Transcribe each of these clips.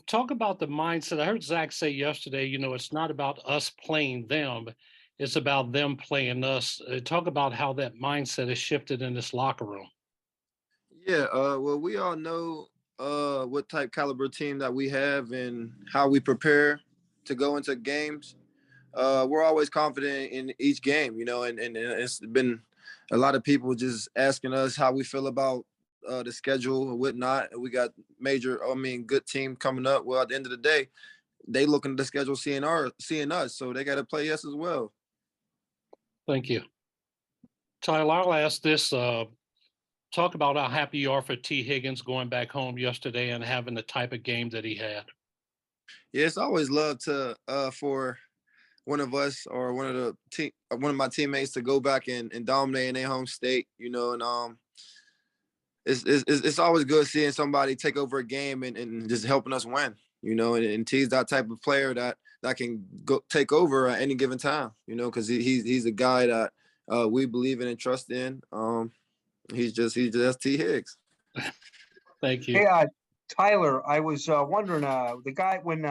Talk about the mindset. I heard Zach say yesterday, it's not about us playing them, it's about them playing us. Talk about how that mindset has shifted in this locker room. Yeah, well, we all know what type caliber team that we have and how we prepare to go into games. We're always confident in each game, and it's been a lot of people just asking us how we feel about the schedule and whatnot. We got good team coming up. Well, at the end of the day, they looking at the schedule, seeing us, so they got to play us as well. Thank you. Tyler, I'll ask this. Talk about how happy you are for T. Higgins going back home yesterday and having the type of game that he had. Yeah, it's always love to for one of us or one of my teammates to go back and dominate in their home state, and it's always good seeing somebody take over a game and just helping us win, and T's that type of player that can go take over at any given time, because he's a guy that we believe in and trust in. He's just T Higgs. Thank you. Hey, Tyler, I was wondering, the guy when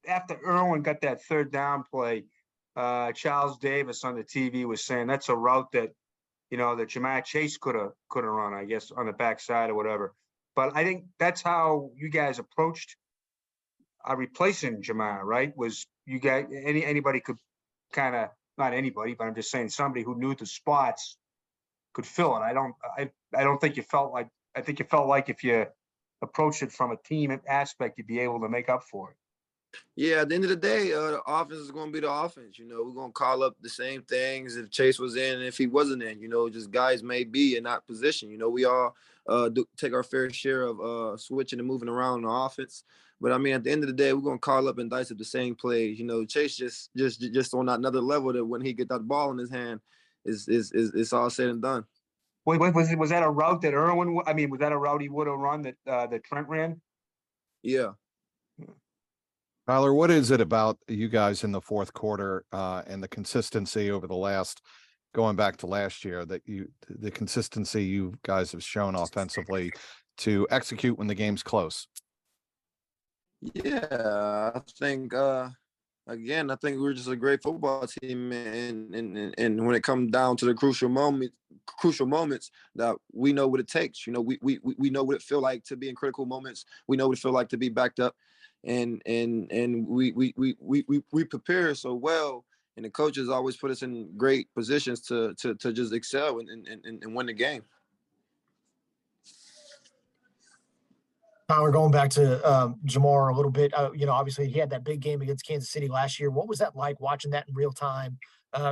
after Irwin got that third down play, Charles Davis on the TV was saying that's a route that that Jamar Chase could have run, I guess, on the backside or whatever. But I think that's how you guys approached replacing Jamar, right? Was you guys anybody could kind of not anybody, but I'm just saying somebody who knew the spots could fill it. I don't think you felt like. I think you felt like if you approached it from a team aspect, you'd be able to make up for it. Yeah, at the end of the day, the offense is going to be the offense. We're going to call up the same things if Chase was in and if he wasn't in. Just guys may be in that position. We all take our fair share of switching and moving around on the offense. But I mean, at the end of the day, we're going to call up and dice up the same plays. Chase just on another level that when he get that ball in his hand, is all said and done. Wait, was that a route that Irwin? I mean, was that a route he would have run that Trent ran? Yeah. Tyler, what is it about you guys in the fourth quarter and the consistency over going back to last year, the consistency you guys have shown offensively to execute when the game's close? Yeah, I think I think we're just a great football team, and when it comes down to the crucial moments, that we know what it takes. We know what it feel like to be in critical moments. We know what it feel like to be backed up, and we prepare so well, and the coaches always put us in great positions to just excel and win the game. Tyler, going back to Jamar a little bit, obviously he had that big game against Kansas City last year. What was that like watching that in real time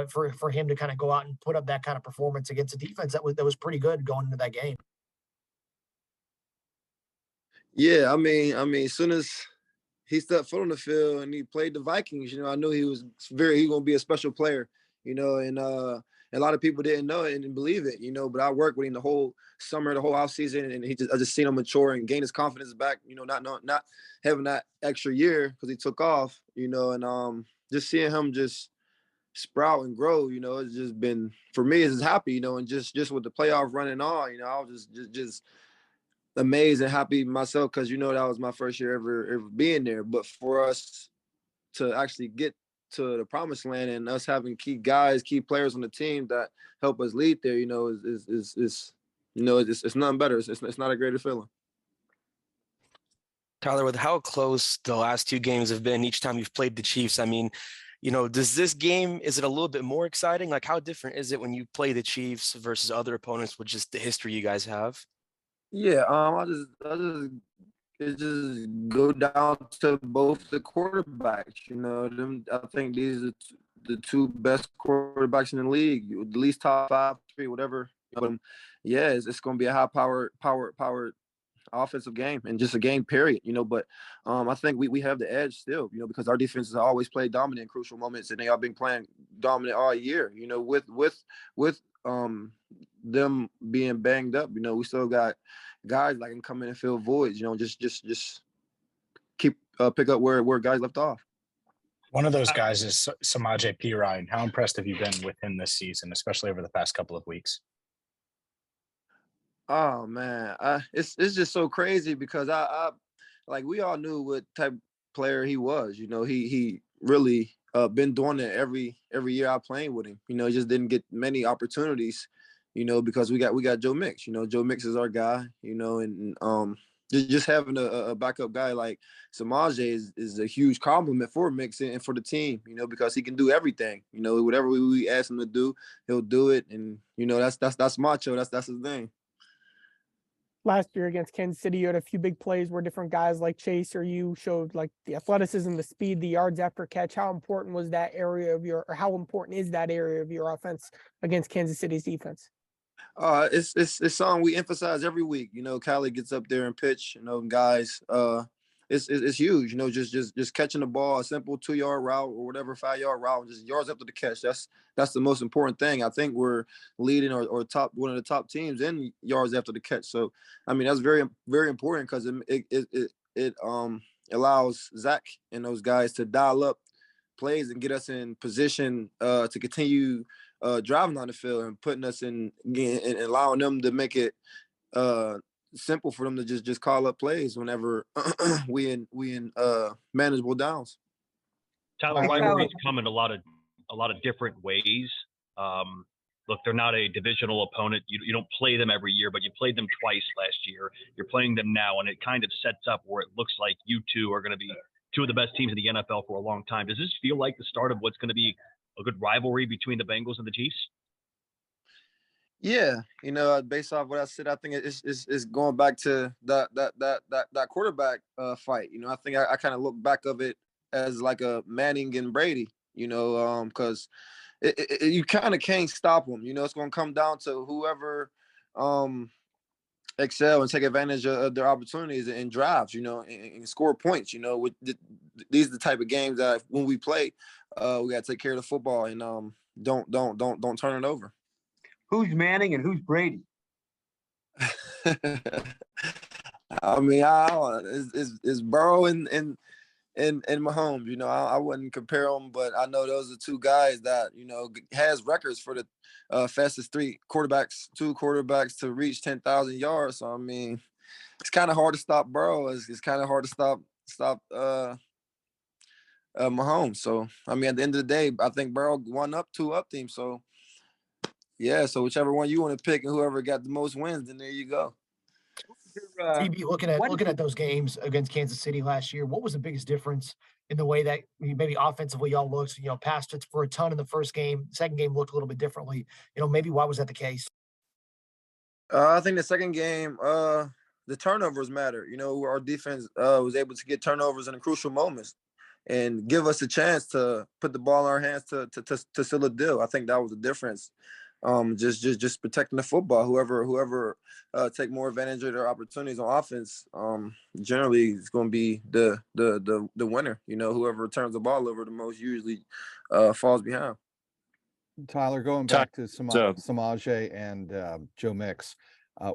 for him to kind of go out and put up that kind of performance against a defense that was pretty good going into that game? Yeah, I mean, as soon as he stepped foot on the field and he played the Vikings, I knew he was going to be a special player, and a lot of people didn't know it and didn't believe it, but I worked with him the whole summer, the whole offseason, and I just seen him mature and gain his confidence back, not having that extra year because he took off, and just seeing him just sprout and grow, it's just been, for me, it's just happy, and just with the playoff running on, I was just amazed and happy myself because, that was my first year ever being there. But for us to actually get to the promised land and us having key players on the team that help us lead there, is it's nothing better. It's not a greater feeling. Tyler, with how close the last two games have been each time you've played the Chiefs, I mean, does this game, is it a little bit more exciting? Like, how different is it when you play the Chiefs versus other opponents with just the history you guys have? Yeah, it just go down to both the quarterbacks. I think these are the two best quarterbacks in the league, at least top 5, 3, whatever. But yeah, it's going to be a high powered offensive game and just a game period. But I think we have the edge still. Because our defense has always played dominant in crucial moments, and they have been playing dominant all year. With them being banged up, we still got guys that can come in and fill voids, just keep pick up where guys left off. One of those guys is Samaje Perine. How impressed have you been with him this season, especially over the past couple of weeks? Oh man, it's just so crazy because I like we all knew what type of player he was. You know, he really been doing it every year I playing with him. You know, he just didn't get many opportunities. You know, because we got Joe Mix. You know, Joe Mix is our guy. You know, and just having a backup guy like Samaje is a huge compliment for Mix and for the team. You know, because he can do everything. You know, whatever we ask him to do, he'll do it. And you know, that's macho. That's his thing. Last year against Kansas City, you had a few big plays where different guys like Chase or you showed like the athleticism, the speed, the yards after catch. How important was that area of your, or how important is that area of your offense against Kansas City's defense? It's something we emphasize every week. You know, Callie gets up there and pitch. You know, guys, it's huge. You know, just catching the ball, a simple 2-yard route or whatever 5-yard route, just yards after the catch. That's the most important thing. I think we're leading or top one of the top teams in yards after the catch. So, I mean, that's very very important because it allows Zach and those guys to dial up plays and get us in position to continue driving on the field and putting us in and allowing them to make it simple for them to just call up plays whenever we in manageable downs. Tyler, Hey, rivalries Tyler. come in a lot of different ways. Look, they're not a divisional opponent. You don't play them every year, but you played them twice last year. You're playing them now, and it kind of sets up where it looks like you two are going to be two of the best teams in the NFL for a long time. Does this feel like the start of what's going to be a good rivalry between the Bengals and the Chiefs? Yeah, you know, based off what I said, I think it's going back to that quarterback fight. You know, I think I kind of look back of it as like a Manning and Brady. You know, because you kind of can't stop them. You know, it's going to come down to whoever excel and take advantage of their opportunities and drives. You know, and score points. You know, these are the type of games that when we play, we got to take care of the football and don't turn it over. Who's Manning and who's Brady? I mean, it's Burrow and Mahomes. You know, I wouldn't compare them, but I know those are two guys that you know has records for the fastest two quarterbacks to reach 10,000 yards. So I mean, it's kind of hard to stop Burrow. It's kind of hard to stop Mahomes. So I mean, at the end of the day, I think Burrow won up 2-up team. So yeah, so whichever one you want to pick and whoever got the most wins, then there you go. TB, looking at those games against Kansas City last year, what was the biggest difference in the way that maybe offensively y'all looked? You know, passed it for a ton in the first game. Second game looked a little bit differently. You know, maybe why was that the case? I think the second game, the turnovers matter. You know, our defense was able to get turnovers in the crucial moments and give us a chance to put the ball in our hands to seal a deal. I think that was the difference. Just protecting the football. Whoever take more advantage of their opportunities on offense, generally is going to be the winner. You know, whoever turns the ball over the most usually falls behind. Tyler, going back to Samaje and Joe Mix,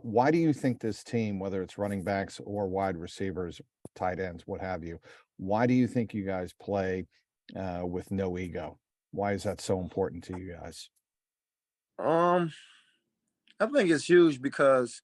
why do you think this team, whether it's running backs or wide receivers, tight ends, what have you, why do you think you guys play with no ego? Why is that so important to you guys? I think it's huge because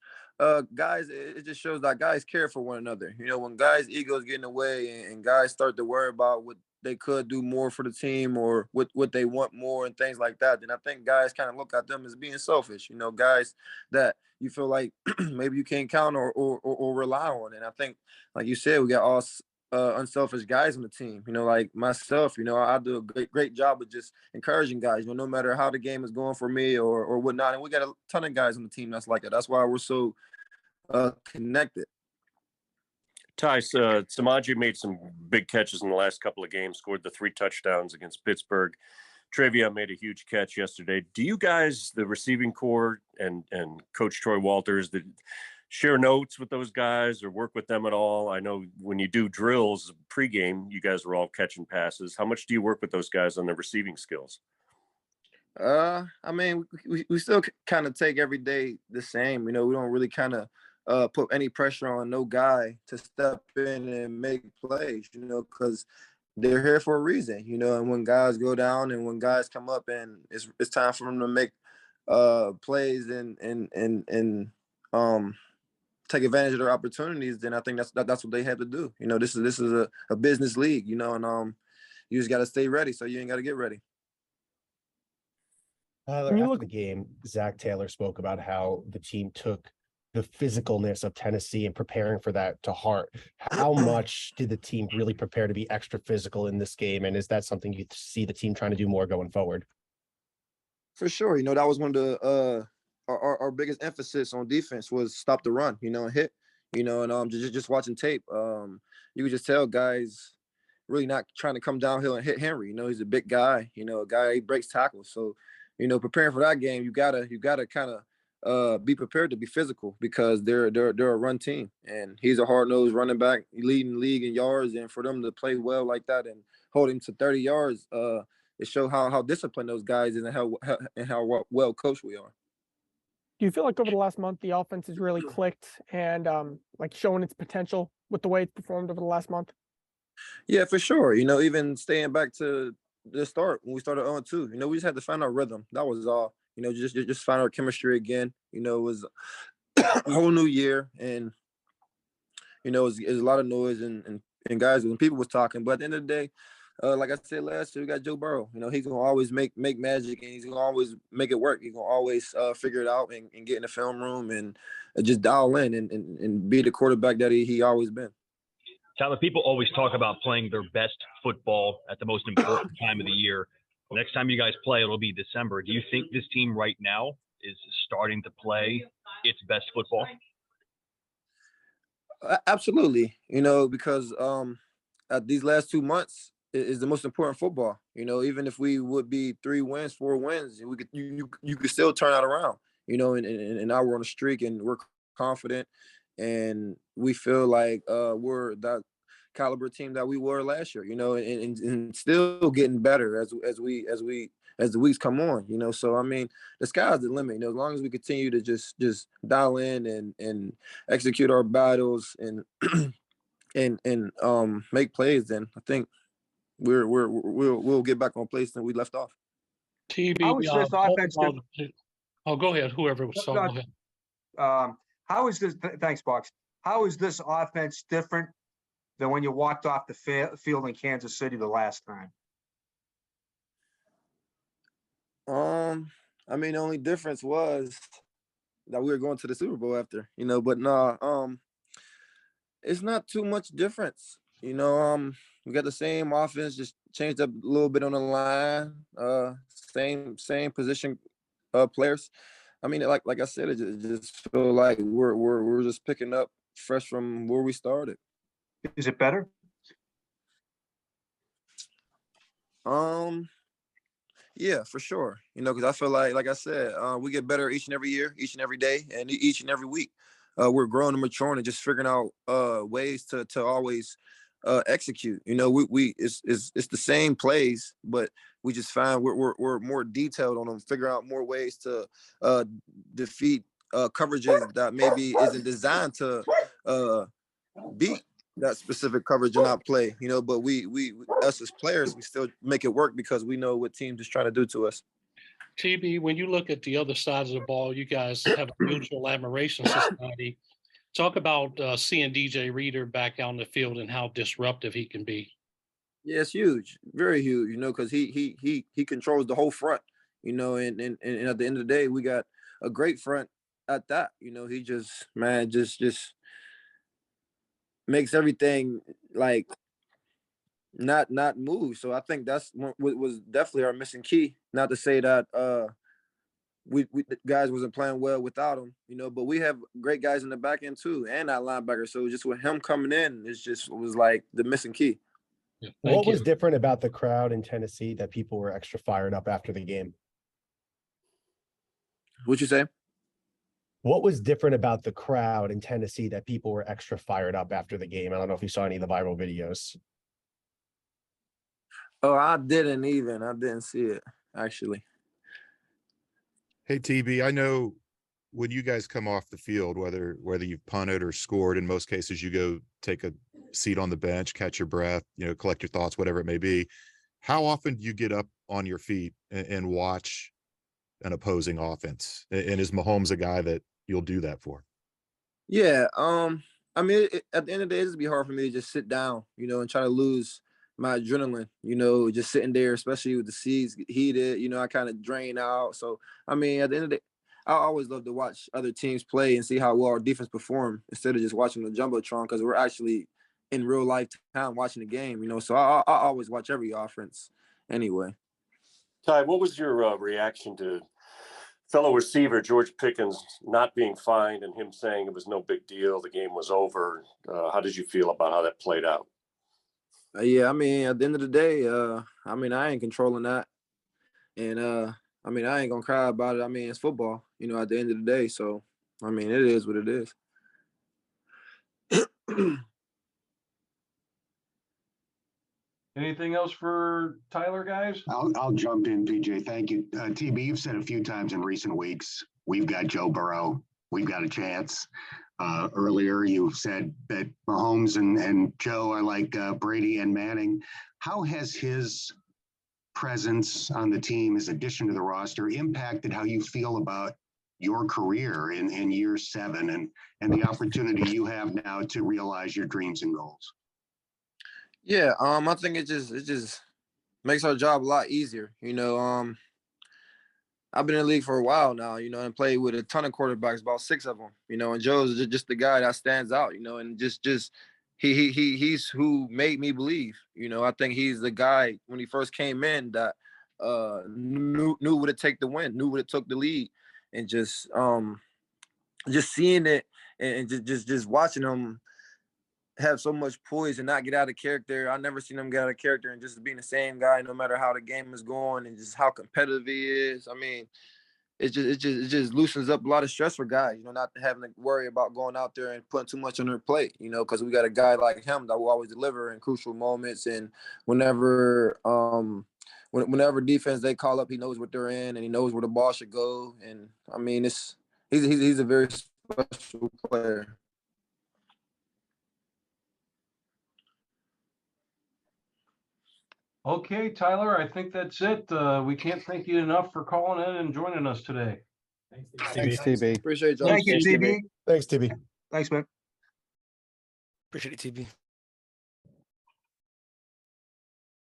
guys, it just shows that guys care for one another. You know, when guys' egos get in the way and guys start to worry about what they could do more for the team or what they want more and things like that, then I think guys kind of look at them as being selfish. You know, guys that you feel like maybe you can't count or rely on. And I think, like you said, we got all unselfish guys on the team. You know, like myself, you know, I do a great job of just encouraging guys, you know, no matter how the game is going for me or whatnot. And we got a ton of guys on the team that's like that. That's why we're so connected. Samaje made some big catches in the last couple of games, scored the 3 touchdowns against Pittsburgh. Trevion made a huge catch yesterday. Do you guys, the receiving corps and Coach Troy Walters, that share notes with those guys or work with them at all? I know when you do drills pregame, you guys are all catching passes. How much do you work with those guys on their receiving skills? I mean, we still kind of take every day the same. You know, we don't really kind of put any pressure on no guy to step in and make plays, you know, because they're here for a reason, you know, and when guys go down and when guys come up and it's time for them to make plays and take advantage of their opportunities, then I think that's what they had to do. You know, this is a business league, you know, and you just got to stay ready. So you ain't got to get ready. After the game, Zach Taylor spoke about how the team took the physicalness of Tennessee and preparing for that to heart. How much did the team really prepare to be extra physical in this game? And is that something you see the team trying to do more going forward? For sure. You know, that was one of the our biggest emphasis on defense was stop the run, you know, and hit, you know, and just watching tape, you could just tell guys really not trying to come downhill and hit Henry. You know, he's a big guy, you know, a guy, he breaks tackles. So, you know, preparing for that game, you gotta kind of be prepared to be physical because they're a run team, and he's a hard-nosed running back, leading the league in yards, and for them to play well like that and hold him to 30 yards, it shows how disciplined those guys is and how well coached we are. Do you feel like over the last month the offense has really clicked and like showing its potential with the way it's performed over the last month? Yeah, for sure. You know, even staying back to the start when we started on 2, you know, we just had to find our rhythm. That was all. You know, just find our chemistry again. You know, it was a whole new year, and you know, it was a lot of noise and guys and people was talking. But at the end of the day, like I said last year, we got Joe Burrow. You know, he's gonna always make magic, and he's gonna always make it work. He's gonna always figure it out and get in the film room and just dial in and be the quarterback that he always been. Tyler, people always talk about playing their best football at the most important time of the year. The next time you guys play, it'll be December. Do you think this team right now is starting to play its best football? Absolutely. You know, because these last 2 months is the most important football. You know, even if we would be 3 wins, 4 wins, we could you could still turn that around. You know, and now we're on a streak and we're confident, and we feel like we're that caliber team that we were last year. You know, and still getting better as the weeks come on. You know, so I mean, the sky's the limit. You know, as long as we continue to just dial in and execute our battles and and make plays, then I think we'll get back on place that we left off. How is this offense? Oh, go ahead. Whoever was so go ahead. How is this? Thanks, Box. How is this offense different than when you walked off the field in Kansas City the last time? I mean, the only difference was that we were going to the Super Bowl after, you know, but nah, it's not too much difference. You know, we got the same offense, just changed up a little bit on the line. Same position players. I mean, like I said, it just feel like we're just picking up fresh from where we started. Is it better? Yeah, for sure. You know, because I feel like I said, we get better each and every year, each and every day, and each and every week. We're growing and maturing and just figuring out ways to always execute. You know, it's the same plays, but we just find we're more detailed on them, figure out more ways to defeat coverages that maybe isn't designed to beat that specific coverage and not play. You know, but we us as players, we still make it work because we know what teams is trying to do to us. TB, when you look at the other sides of the ball, you guys have a mutual admiration society. Talk about seeing DJ Reader back out in the field and how disruptive he can be. Yeah, it's huge, very huge. You know, because he controls the whole front. You know, and at the end of the day, we got a great front at that. You know, he just makes everything like not move. So I think that's what was definitely our missing key. Not to say that we the guys wasn't playing well without him, you know, but we have great guys in the back end too, and that linebacker. So just with him coming in, it was like the missing key. Yeah, what was different about the crowd in Tennessee that people were extra fired up after the game? What'd you say? What was different about the crowd in Tennessee that people were extra fired up after the game? I don't know if you saw any of the viral videos. Oh, I didn't see it, actually. Hey, TB, I know when you guys come off the field, whether you've punted or scored, in most cases you go take a seat on the bench, catch your breath, you know, collect your thoughts, whatever it may be. How often do you get up on your feet and watch an opposing offense? And is Mahomes a guy that you'll do that for? Yeah. I mean, at the end of the day, it'd be hard for me to just sit down, and try to lose my adrenaline, just sitting there, especially with the seats heated, I kind of drain out. So, I mean, at the end of the day, I always love to watch other teams play and see how well our defense perform instead of just watching the jumbotron because we're actually in real life time watching the game, So I always watch every offense anyway. Ty, what was your reaction to fellow receiver George Pickens not being fined and him saying it was no big deal, the game was over? How did you feel about how that played out? Yeah, I mean, at the end of the day, I mean, I ain't controlling that, and I mean, I ain't gonna cry about it. I mean, it's football, at the end of the day. So, I mean, it is what it is. Anything else for Tyler, guys? I'll jump in, PJ. Thank you. TB, you've said a few times in recent weeks, we've got Joe Burrow. We've got a chance. Earlier, you said that Mahomes and Joe are like Brady and Manning. How has his presence on the team, his addition to the roster, impacted how you feel about your career in year 7 and the opportunity you have now to realize your dreams and goals? Yeah, I think it just makes our job a lot easier. I've been in the league for a while now, and played with a ton of quarterbacks, about 6 of them, and Joe's just the guy that stands out, and just he's who made me believe. I think he's the guy when he first came in that knew what it take to win, knew what it took to lead, and just seeing it and just watching him have so much poise and not get out of character. I never seen him get out of character and just being the same guy no matter how the game is going and just how competitive he is. I mean, it just loosens up a lot of stress for guys, not having to worry about going out there and putting too much on their plate, because we got a guy like him that will always deliver in crucial moments and whenever whenever defense they call up, he knows what they're in and he knows where the ball should go. And I mean, he's a very special player. Okay, Tyler, I think that's it. We can't thank you enough for calling in and joining us today. Thanks, TB. Appreciate y'all. Thank you, TB. Thanks, TB. Thanks, man. Appreciate it, TB.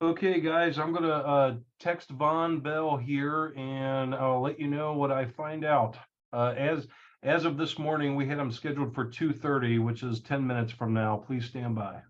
Okay, guys, I'm gonna text Von Bell here, and I'll let you know what I find out. As of this morning, we had him scheduled for 2:30, which is 10 minutes from now. Please stand by.